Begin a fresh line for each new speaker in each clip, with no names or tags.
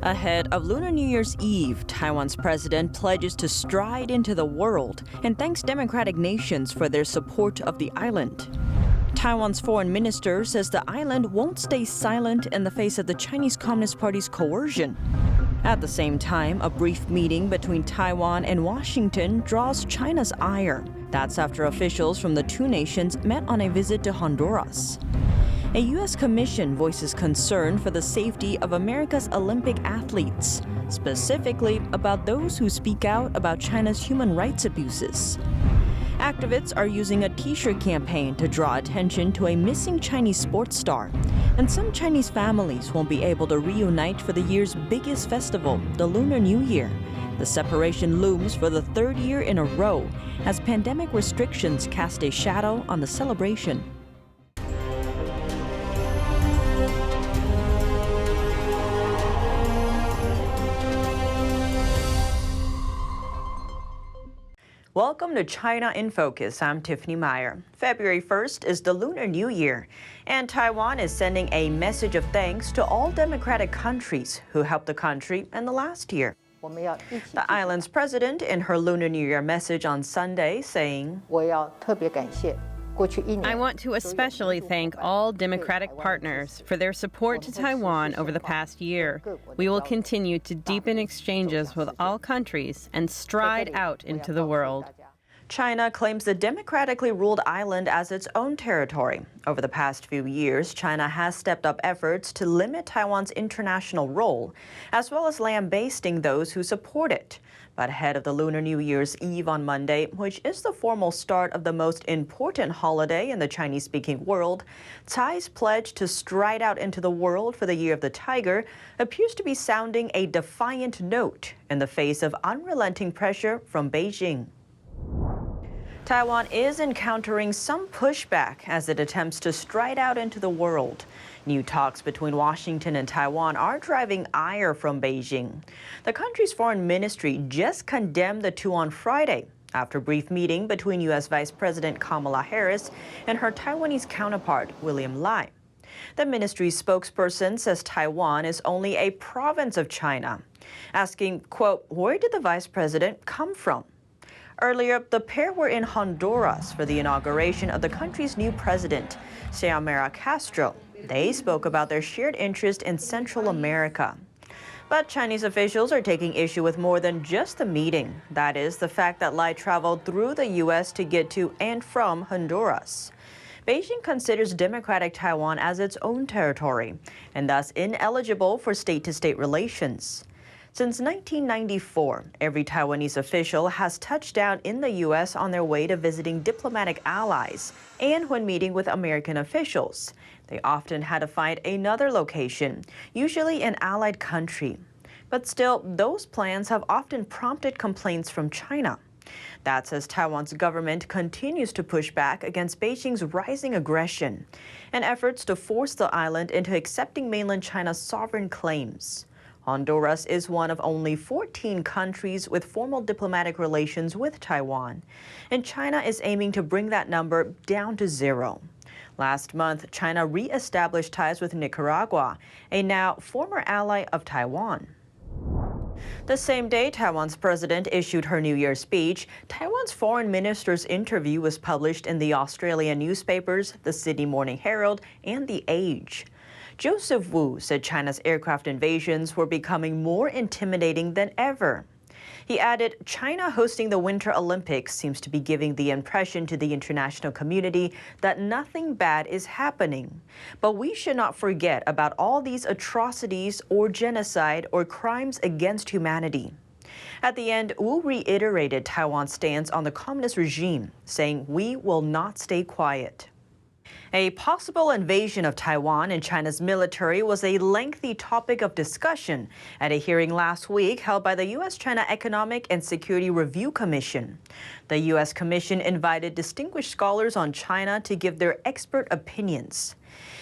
Ahead of Lunar New Year's Eve, Taiwan's president pledges to stride into the world and thanks democratic nations for their support of the island. Taiwan's foreign minister says the island won't stay silent in the face of the Chinese Communist Party's coercion. At the same time, a brief meeting between Taiwan and Washington draws China's ire. That's after officials from the two nations met on a visit to Honduras. A U.S. commission voices concern for the safety of America's Olympic athletes, specifically about those who speak out about China's human rights abuses. Activists are using a T-shirt campaign to draw attention to a missing Chinese sports star. And some Chinese families won't be able to reunite for the year's biggest festival, the Lunar New Year. The separation looms for the third year in a row as pandemic restrictions cast a shadow on the celebration. Welcome to China in Focus. I'm Tiffany Meyer. February 1st is the Lunar New Year, and Taiwan is sending a message of thanks to all democratic countries who helped the country in the last year. The island's president in her Lunar New Year message on Sunday saying,
I want to especially thank all democratic partners for their support to Taiwan over the past year. We will continue to deepen exchanges with all countries and stride out into the world.
China claims the democratically ruled island as its own territory. Over the past few years, China has stepped up efforts to limit Taiwan's international role, as well as lambasting those who support it. But ahead of the Lunar New Year's Eve on Monday, which is the formal start of the most important holiday in the Chinese-speaking world, Tsai's pledge to stride out into the world for the Year of the Tiger appears to be sounding a defiant note in the face of unrelenting pressure from Beijing. Taiwan is encountering some pushback as it attempts to stride out into the world. New talks between Washington and Taiwan are driving ire from Beijing. The country's foreign ministry just condemned the two on Friday after a brief meeting between U.S. Vice President Kamala Harris and her Taiwanese counterpart, William Lai. The ministry's spokesperson says Taiwan is only a province of China, asking, quote, where did the vice president come from? Earlier, the pair were in Honduras for the inauguration of the country's new president, Xiomara Castro. They spoke about their shared interest in Central America. But Chinese officials are taking issue with more than just the meeting. That is, the fact that Lai traveled through the U.S. to get to and from Honduras. Beijing considers democratic Taiwan as its own territory and thus ineligible for state-to-state relations. Since 1994, every Taiwanese official has touched down in the U.S. on their way to visiting diplomatic allies and when meeting with American officials. They often had to find another location, usually an allied country. But still, those plans have often prompted complaints from China. That's as Taiwan's government continues to push back against Beijing's rising aggression and efforts to force the island into accepting mainland China's sovereign claims. Honduras is one of only 14 countries with formal diplomatic relations with Taiwan, and China is aiming to bring that number down to 0. Last month, China re-established ties with Nicaragua, a now former ally of Taiwan. The same day Taiwan's president issued her New Year speech, Taiwan's foreign minister's interview was published in the Australian newspapers, the Sydney Morning Herald, and The Age. Joseph Wu said China's aircraft invasions were becoming more intimidating than ever. He added, China hosting the Winter Olympics seems to be giving the impression to the international community that nothing bad is happening. But we should not forget about all these atrocities or genocide or crimes against humanity. At the end, Wu reiterated Taiwan's stance on the communist regime, saying we will not stay quiet. A possible invasion of Taiwan and China's military was a lengthy topic of discussion at a hearing last week held by the U.S.-China Economic and Security Review Commission. The U.S. Commission invited distinguished scholars on China to give their expert opinions.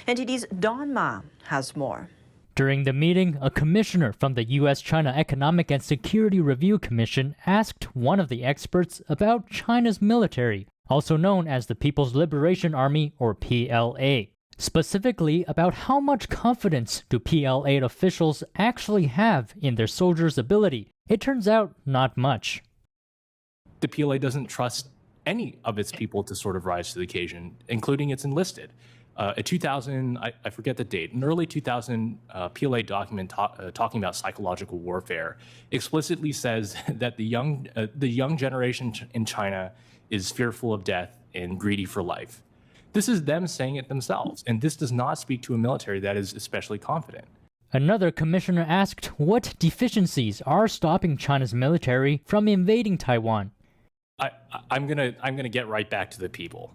NTD's Don Ma has more.
During the meeting, a commissioner from the U.S.-China Economic and Security Review Commission asked one of the experts about China's military, also known as the People's Liberation Army, or PLA. specifically about how much confidence do PLA officials actually have in their soldiers' ability. It turns out not much.
The PLA doesn't trust any of its people to sort of rise to the occasion, including its enlisted. A 2000, I forget the date, an early 2000 PLA document talking about psychological warfare explicitly says that the young generation in China is fearful of death and greedy for life. This is them saying it themselves, and this does not speak to a military that is especially confident.
Another commissioner asked what deficiencies are stopping China's military from invading Taiwan.
I'm gonna get right back to the people.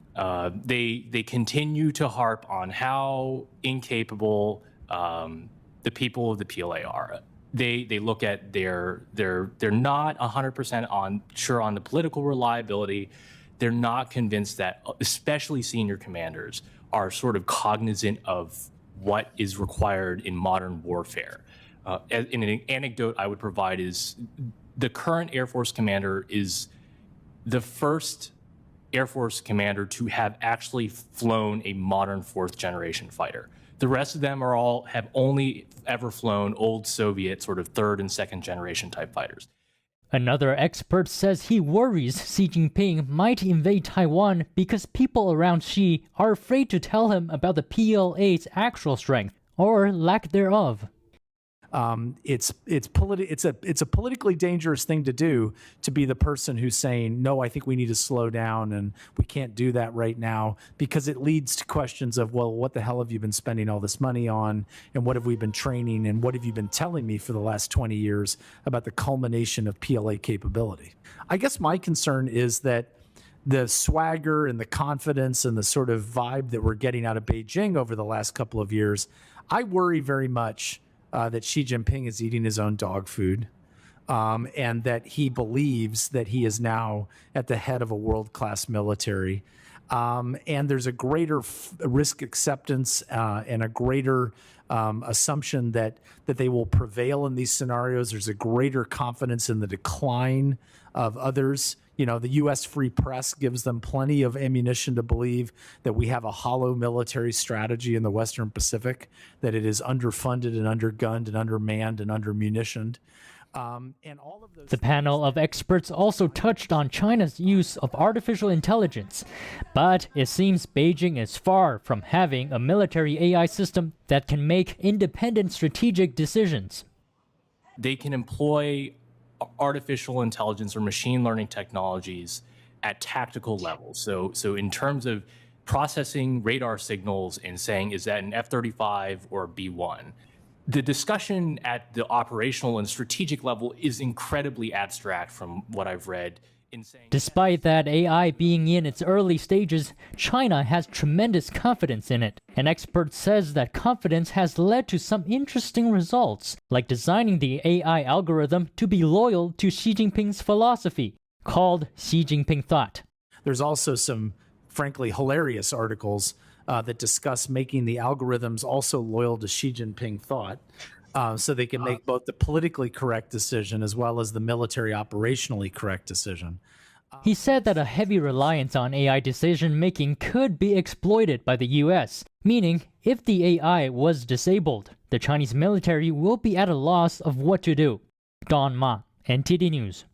They continue to harp on how incapable the people of the PLA are. They look at they're not 100% sure on the political reliability. They're not convinced that, especially senior commanders, are sort of cognizant of what is required in modern warfare. In an anecdote I would provide is the current Air Force commander is the first Air Force commander to have actually flown a modern fourth generation fighter. The rest of them have only ever flown old Soviet sort of third and second generation type fighters.
Another expert says he worries Xi Jinping might invade Taiwan because people around Xi are afraid to tell him about the PLA's actual strength or lack thereof.
It's a politically dangerous thing to do, to be the person who's saying, no, I think we need to slow down and we can't do that right now, because it leads to questions of, well, what the hell have you been spending all this money on, and what have we been training, and what have you been telling me for the last 20 years about the culmination of PLA capability? I guess my concern is that the swagger and the confidence and the sort of vibe that we're getting out of Beijing over the last couple of years, I worry very much that Xi Jinping is eating his own dog food, and that he believes that he is now at the head of a world-class military. And there's a greater risk acceptance and a greater assumption that they will prevail in these scenarios. There's a greater confidence in the decline of others. You know, the U.S. free press gives them plenty of ammunition to believe that we have a hollow military strategy in the Western Pacific, that it is underfunded and undergunned and undermanned and undermunitioned. And all of those.
The panel of experts also touched on China's use of artificial intelligence, but it seems Beijing is far from having a military AI system that can make independent strategic decisions.
They can employ artificial intelligence or machine learning technologies at tactical levels. So in terms of processing radar signals and saying, is that an F-35 or a B-1? The discussion at the operational and strategic level is incredibly abstract from what I've read.
Despite that AI being in its early stages, China has tremendous confidence in it. An expert says that confidence has led to some interesting results, like designing the AI algorithm to be loyal to Xi Jinping's philosophy, called Xi Jinping Thought.
There's also some, frankly, hilarious articles that discuss making the algorithms also loyal to Xi Jinping Thought, so they can make both the politically correct decision as well as the military operationally correct decision.
He said that a heavy reliance on AI decision-making could be exploited by the U.S., meaning if the AI was disabled, the Chinese military will be at a loss of what to do. Don Ma, NTD News.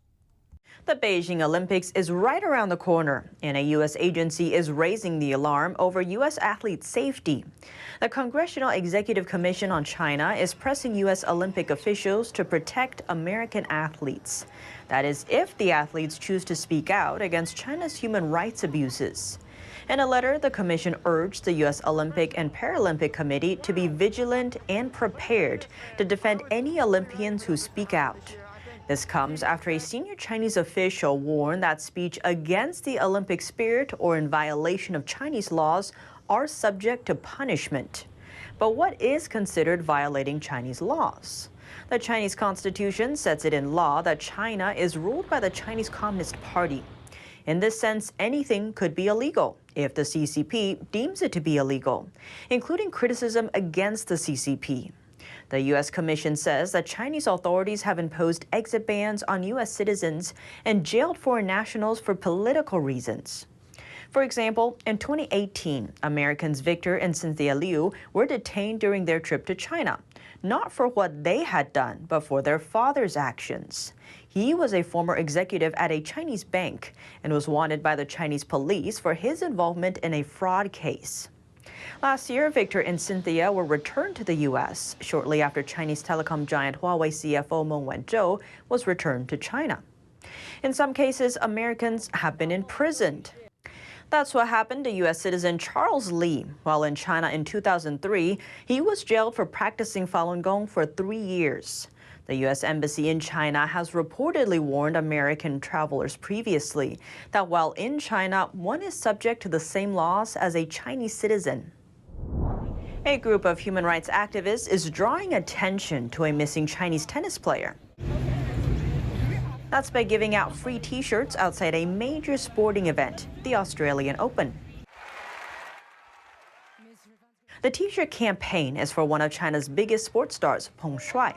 The Beijing Olympics is right around the corner, and a U.S. agency is raising the alarm over U.S. athletes' safety. The Congressional Executive Commission on China is pressing U.S. Olympic officials to protect American athletes. That is, if the athletes choose to speak out against China's human rights abuses. In a letter, the commission urged the U.S. Olympic and Paralympic Committee to be vigilant and prepared to defend any Olympians who speak out. This comes after a senior Chinese official warned that speech against the Olympic spirit or in violation of Chinese laws are subject to punishment. But what is considered violating Chinese laws? The Chinese Constitution sets it in law that China is ruled by the Chinese Communist Party. In this sense, anything could be illegal if the CCP deems it to be illegal, including criticism against the CCP. The U.S. Commission says that Chinese authorities have imposed exit bans on U.S. citizens and jailed foreign nationals for political reasons. For example, in 2018, Americans Victor and Cynthia Liu were detained during their trip to China, not for what they had done, but for their father's actions. He was a former executive at a Chinese bank and was wanted by the Chinese police for his involvement in a fraud case. Last year, Victor and Cynthia were returned to the U.S. shortly after Chinese telecom giant Huawei CFO Ing-wen was returned to China. In some cases, Americans have been imprisoned. That's what happened to U.S. citizen Charles Lee. While in China in 2003, he was jailed for practicing Falun Gong for 3 years. The U.S. Embassy in China has reportedly warned American travelers previously that while in China, one is subject to the same laws as a Chinese citizen. A group of human rights activists is drawing attention to a missing Chinese tennis player. That's by giving out free T-shirts outside a major sporting event, the Australian Open. The T-shirt campaign is for one of China's biggest sports stars, Peng Shuai.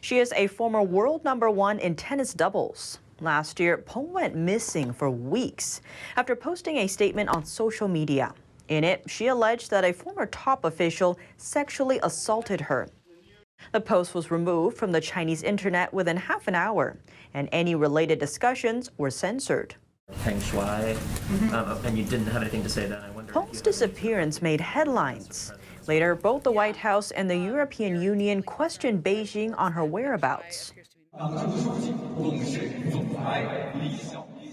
She is a former world #1 in tennis doubles. Last year, Peng went missing for weeks after posting a statement on social media. In it, she alleged that a former top official sexually assaulted her. The post was removed from the Chinese internet within half an hour, and any related discussions were censored.
Peng Shuai, and you didn't have anything to say then. I wonder.
Peng's disappearance made headlines. Later, both the White House and the European Union questioned Beijing on her whereabouts.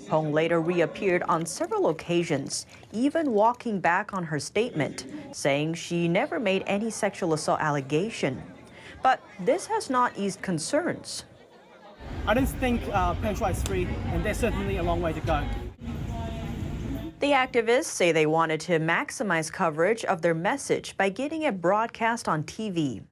Peng later reappeared on several occasions, even walking back on her statement, saying she never made any sexual assault allegation. But this has not eased concerns.
I don't think Peng Shuai is free, and there's certainly a long way to go.
The activists say they wanted to maximize coverage of their message by getting it broadcast on TV.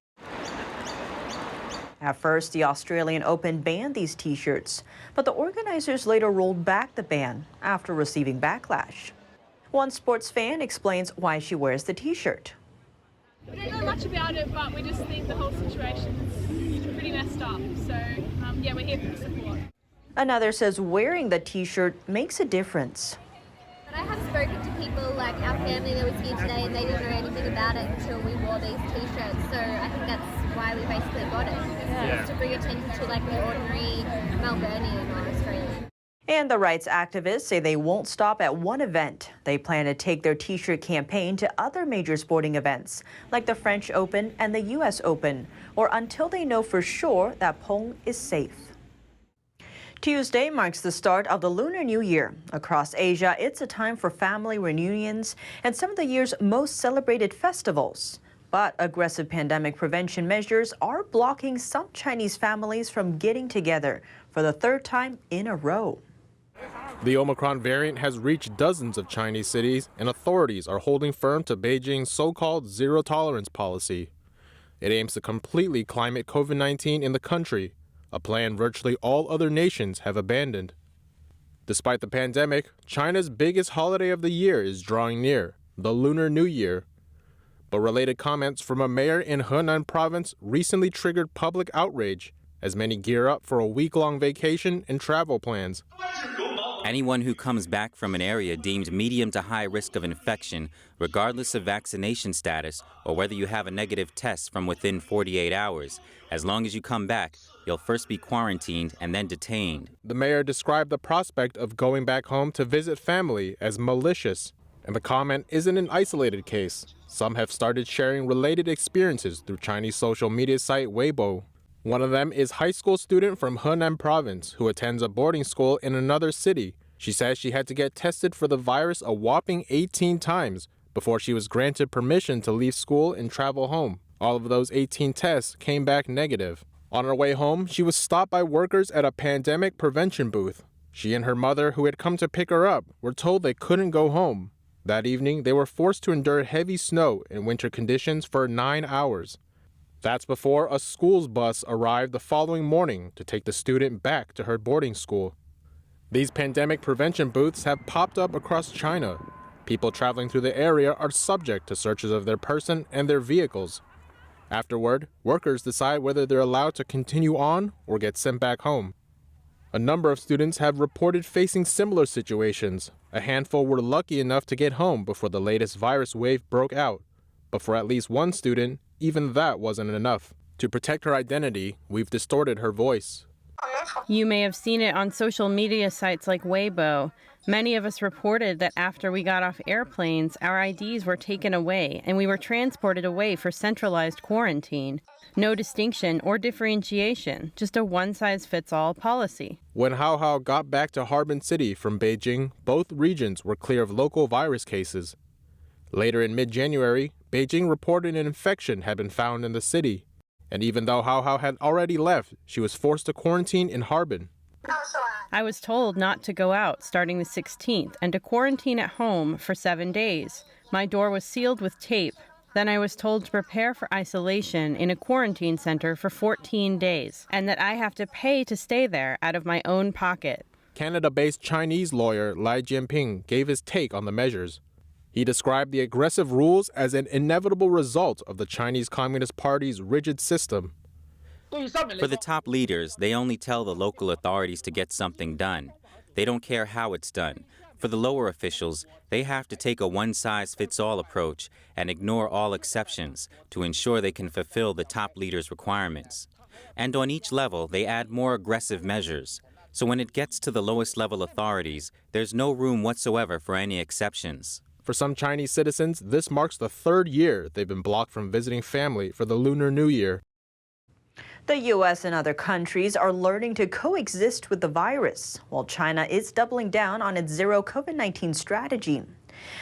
At first, the Australian Open banned these T-shirts, but the organizers later rolled back the ban after receiving backlash. One sports fan explains why she wears the T-shirt.
We don't know much about it, but we just think the whole situation's pretty messed up. So, yeah, we're here for the support.
Another says wearing the T-shirt makes a difference.
But I have spoken to people like our family that was here today, and they didn't know anything about it until we wore these T-shirts. So I think that's why we basically got it. Just to bring attention to like the ordinary Melburnian or Australian.
And the rights activists say they won't stop at one event. They plan to take their T-shirt campaign to other major sporting events, like the French Open and the U.S. Open, or until they know for sure that Peng is safe. Tuesday marks the start of the Lunar New Year. Across Asia, it's a time for family reunions and some of the year's most celebrated festivals. But aggressive pandemic prevention measures are blocking some Chinese families from getting together for the third time in a row.
The Omicron variant has reached dozens of Chinese cities, and authorities are holding firm to Beijing's so-called zero-tolerance policy. It aims to completely climate COVID-19 in the country, a plan virtually all other nations have abandoned. Despite the pandemic, China's biggest holiday of the year is drawing near, the Lunar New Year. But related comments from a mayor in Henan province recently triggered public outrage as many gear up for a week-long vacation and travel plans.
Anyone who comes back from an area deemed medium to high risk of infection, regardless of vaccination status or whether you have a negative test from within 48 hours, as long as you come back, you'll first be quarantined and then detained.
The mayor described the prospect of going back home to visit family as malicious, and the comment isn't an isolated case. Some have started sharing related experiences through Chinese social media site Weibo. One of them is high school student from Henan province who attends a boarding school in another city. She says she had to get tested for the virus a whopping 18 times before she was granted permission to leave school and travel home. All of those 18 tests came back negative. On her way home, she was stopped by workers at a pandemic prevention booth. She and her mother, who had come to pick her up, were told they couldn't go home. That evening, they were forced to endure heavy snow and winter conditions for 9 hours. That's before a school's bus arrived the following morning to take the student back to her boarding school. These pandemic prevention booths have popped up across China. People traveling through the area are subject to searches of their person and their vehicles. Afterward, workers decide whether they're allowed to continue on or get sent back home. A number of students have reported facing similar situations. A handful were lucky enough to get home before the latest virus wave broke out. But for at least one student, even that wasn't enough. To protect her identity, we've distorted her voice.
You may have seen it on social media sites like Weibo. Many of us reported that after we got off airplanes, our IDs were taken away and we were transported away for centralized quarantine. No distinction or differentiation, just a one-size-fits-all policy.
When Hao Hao got back to Harbin City from Beijing, both regions were clear of local virus cases. Later in mid-January, Beijing reported an infection had been found in the city. And even though Hao Hao had already left, she was forced to quarantine in Harbin.
I was told not to go out starting the 16th and to quarantine at home for 7 days. My door was sealed with tape. Then I was told to prepare for isolation in a quarantine center for 14 days and that I have to pay to stay there out of my own pocket.
Canada-based Chinese lawyer Lai Jianping gave his take on the measures. He described the aggressive rules as an inevitable result of the Chinese Communist Party's rigid system.
For the top leaders, they only tell the local authorities to get something done. They don't care how it's done. For the lower officials, they have to take a one-size-fits-all approach and ignore all exceptions to ensure they can fulfill the top leaders' requirements. And on each level, they add more aggressive measures. So when it gets to the lowest level authorities, there's no room whatsoever for any exceptions.
For some Chinese citizens, this marks the 3rd year they've been blocked from visiting family for the Lunar New Year.
The U.S. and other countries are learning to coexist with the virus, while China is doubling down on its zero COVID-19 strategy.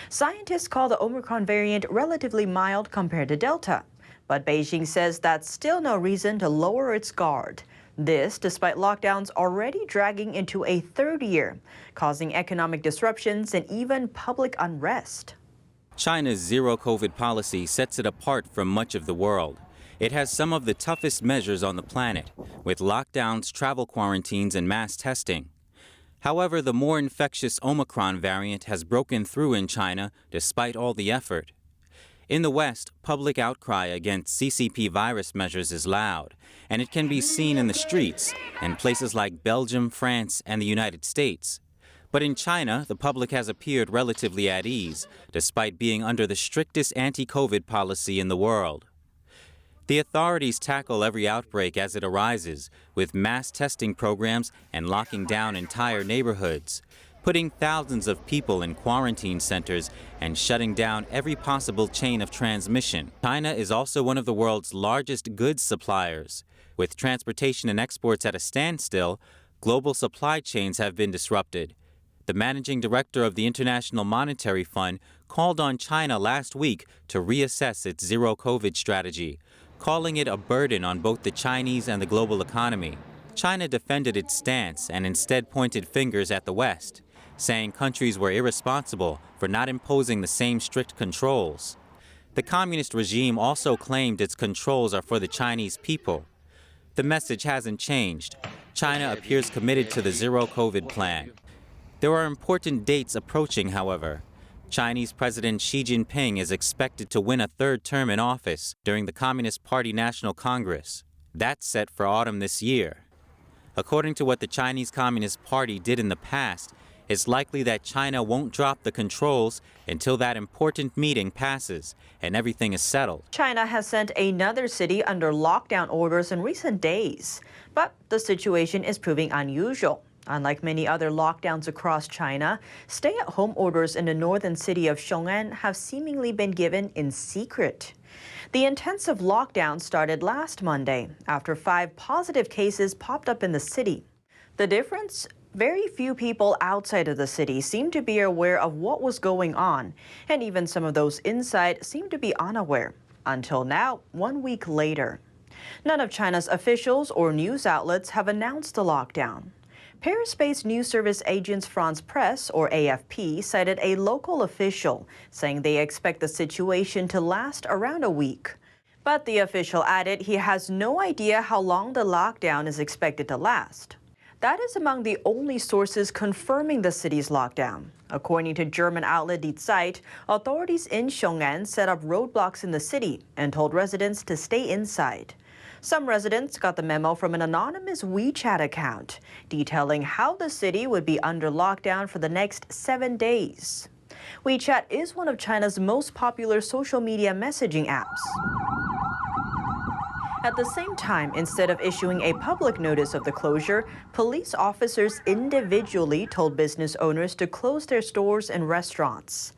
Scientists call the Omicron variant relatively mild compared to Delta, but Beijing says that's still no reason to lower its guard. This despite lockdowns already dragging into a 3rd year, causing economic disruptions and even public unrest.
China's zero COVID policy sets it apart from much of the world. It has some of the toughest measures on the planet, with lockdowns, travel quarantines, and mass testing. However, the more infectious Omicron variant has broken through in China despite all the effort. In the West, public outcry against CCP virus measures is loud, and it can be seen in the streets in places like Belgium, France, and the United States. But in China, the public has appeared relatively at ease, despite being under the strictest anti-COVID policy in the world. The authorities tackle every outbreak as it arises, with mass testing programs and locking down entire neighborhoods, putting thousands of people in quarantine centers and shutting down every possible chain of transmission. China is also one of the world's largest goods suppliers. With transportation and exports at a standstill, global supply chains have been disrupted. The managing director of the International Monetary Fund called on China last week to reassess its zero COVID strategy, calling it a burden on both the Chinese and the global economy. China defended its stance and instead pointed fingers at the West, saying countries were irresponsible for not imposing the same strict controls. The communist regime also claimed its controls are for the Chinese people. The message hasn't changed. China appears committed to the zero COVID plan. There are important dates approaching, however. Chinese President Xi Jinping is expected to win a 3rd term in office during the Communist Party National Congress. That's set for autumn this year. According to what the Chinese Communist Party did in the past, it's likely that China won't drop the controls until that important meeting passes and everything is settled.
China has sent another city under lockdown orders in recent days, but the situation is proving unusual. Unlike many other lockdowns across China, stay-at-home orders in the northern city of Xiong'an have seemingly been given in secret. The intensive lockdown started last Monday after 5 positive cases popped up in the city. The difference? Very few people outside of the city seemed to be aware of what was going on, and even some of those inside seemed to be unaware. Until now, 1 week later. None of China's officials or news outlets have announced the lockdown. Paris-based news service Agence France-Presse, or AFP, cited a local official, saying they expect the situation to last around a week. But the official added he has no idea how long the lockdown is expected to last. That is among the only sources confirming the city's lockdown. According to German outlet Die Zeit, authorities in Xiong'an set up roadblocks in the city and told residents to stay inside. Some residents got the memo from an anonymous WeChat account detailing how the city would be under lockdown for the next 7 days. WeChat is one of China's most popular social media messaging apps. At the same time, instead of issuing a public notice of the closure, police officers individually told business owners to close their stores and restaurants.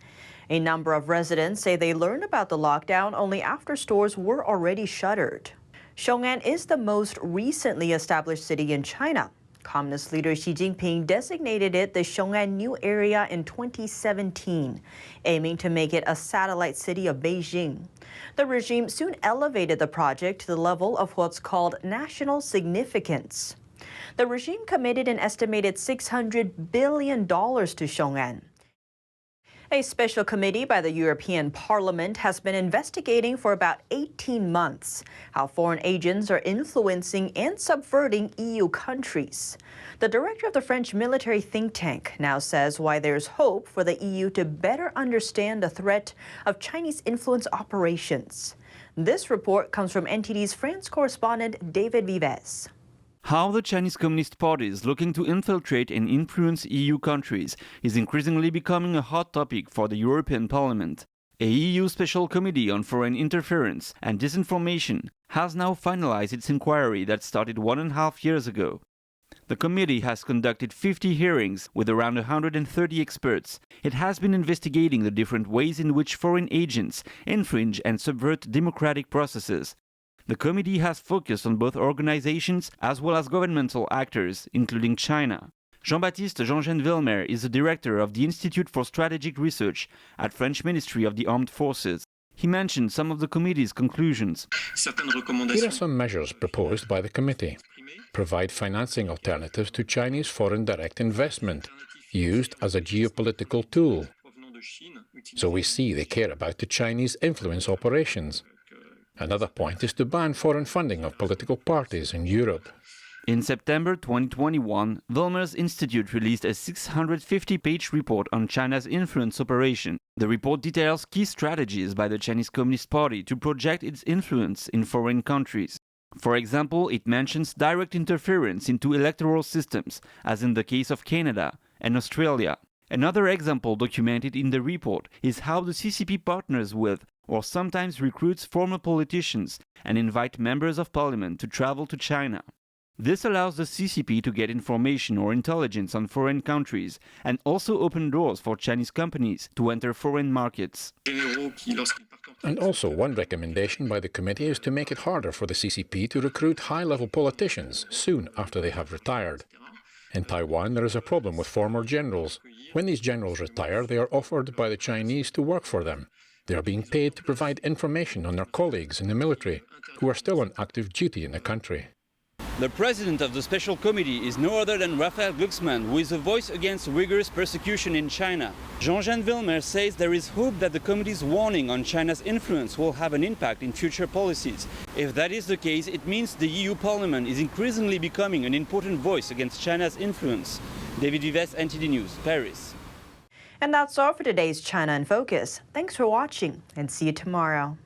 A number of residents say they learned about the lockdown only after stores were already shuttered. Xiong'an is the most recently established city in China. Communist leader Xi Jinping designated it the Xiong'an New Area in 2017, aiming to make it a satellite city of Beijing. The regime soon elevated the project to the level of what's called national significance. The regime committed an estimated $600 billion to Xiong'an. A special committee by the European Parliament has been investigating for about 18 months how foreign agents are influencing and subverting EU countries. The director of the French military think tank now says why there's hope for the EU to better understand the threat of Chinese influence operations. This report comes from NTD's France correspondent David Vives.
How the Chinese Communist Party is looking to infiltrate and influence EU countries is increasingly becoming a hot topic for the European Parliament. A EU Special Committee on Foreign Interference and Disinformation has now finalized its inquiry that started 1.5 years ago. The committee has conducted 50 hearings with around 130 experts. It has been investigating the different ways in which foreign agents infringe and subvert democratic processes. The committee has focused on both organizations as well as governmental actors, including China. Jean-Baptiste Jean-Vilmer is the director of the Institute for Strategic Research at French Ministry of the Armed Forces. He mentioned some of the committee's conclusions.
Here are some measures proposed by the committee. Provide financing alternatives to Chinese foreign direct investment, used as a geopolitical tool. So we see they care about the Chinese influence operations. Another point is to ban foreign funding of political parties in Europe.
In September 2021, Vilmer's Institute released a 650-page report on China's influence operation. The report details key strategies by the Chinese Communist Party to project its influence in foreign countries. For example, it mentions direct interference into electoral systems, as in the case of Canada and Australia. Another example documented in the report is how the CCP partners with or sometimes recruits former politicians and invite members of parliament to travel to China. This allows the CCP to get information or intelligence on foreign countries and also open doors for Chinese companies to enter foreign markets.
And also, one recommendation by the committee is to make it harder for the CCP to recruit high-level politicians soon after they have retired. In Taiwan, there is a problem with former generals. When these generals retire, they are offered by the Chinese to work for them. They are being paid to provide information on their colleagues in the military who are still on active duty in the country.
The president of the special committee is no other than Raphael Glucksmann, who is a voice against rigorous persecution in China. Jean-Vilmer says there is hope that the committee's warning on China's influence will have an impact in future policies. If that is the case, it means the EU Parliament is increasingly becoming an important voice against China's influence. David Vives, NTD News, Paris.
And that's all for today's China in Focus. Thanks for watching and see you tomorrow.